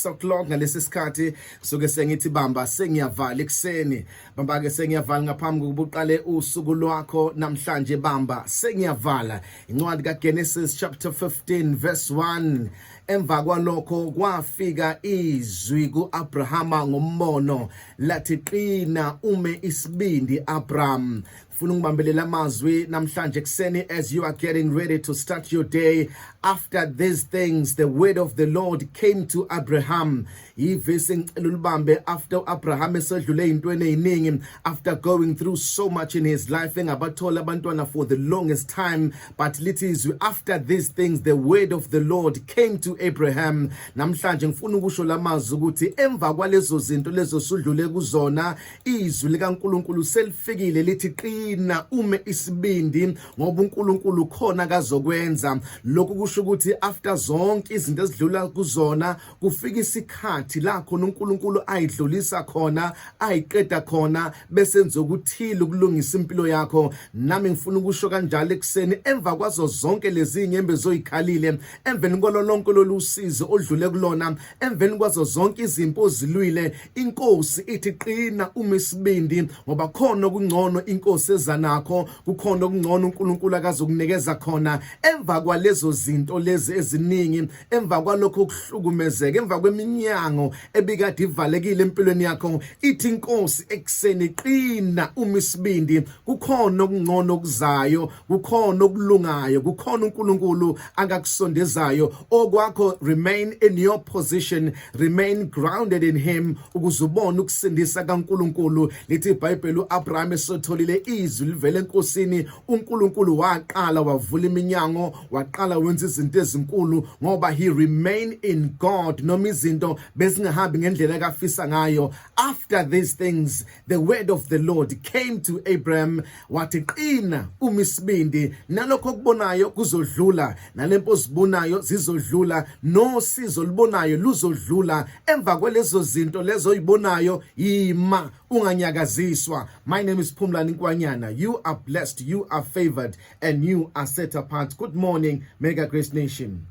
o'clock ngalesi sikhathi kusuke sengithi bamba sengiyavala ekseni bamba ke sengiyavala ngaphambi kokuba uqale usuku lwakho namhlanje bamba sengiyavala incwadi kaGenesis chapter 15 verse 1 emva kwalokho kwafika izwi kuAbrahama ngombono lathi qina ume isibindi Abraham. Funa ngibambelela amazwi namhlanje kuseni as you are getting ready to start your day. After these things the word of the Lord came to Abraham. Ivesi ngicela ulibambe after Abraham esedlule intweni eziningi, after going through so much in his life engabathola abantwana for the longest time, but lithi izwi after these things the word of the Lord came to Abraham. Namhlanje ngifuna ukusho lamazwi ukuthi emva kwalezo zinto lezo sudlule kuzona izwi likaNkulunkulu selifikile lithi qina ume isibindi ngoba uNkulunkulu khona kazokwenza. Lokhu kusho ukuthi after zonke izinto ezidlula kuzona kufika isikhathi la khona uNkulunkulu ayidlulisa khona ayiqeda khona bese enzokuthila ukulungisa impilo yakho. Nami ngifuna ukusho kanjalo ekseni emva kwazo zonke lezi inyembe zoyikhalile, emveni kolonke lolusizo odlule kulona, emveni kwazo zonke izimpo zilwile, inkosi ithi qina ume isibindi ngoba khona okungcono inkosi ezanakho, kukhona okungcono uNkulunkulu akazokunikeza khona. Emva kwalezo zinto lezi eziningi, emva kwalokho kuhlukumezeka, emva kweminyango ebikade ivalekile empilweni yakho, ithi inkosi ekseni qina ume isibindi, kukhona okungcono okuzayo, kukhona okulungayo, kukhona uNkulunkulu akakusondezayo. Okwakho remain in your position, remain grounded in him ukuze ubone ukusindisa kaNkulunkulu. Lithi iBhayibheli uAbraham esotholile izwi livele enkosini, uNkulunkulu waqala wavula iminyango, waqala wenza izinto ezinkulu ngoba he remained in God noma izinto bezingahambi ngendlela kafisa ngayo. After these things the word of the Lord came to Abraham wathi qina ume isibindi, nalokho okubonayo kuzodlula, nalempo zibonayo zizodlula, nosizo libonayo luzodlula. Emva kwalezo zinto lezo oyibonayo yima unganyakaziswa. My name is Phumlani Nkwanyana. You are blessed, you are favored, and you are set apart. Good morning, Mega Grace Nation.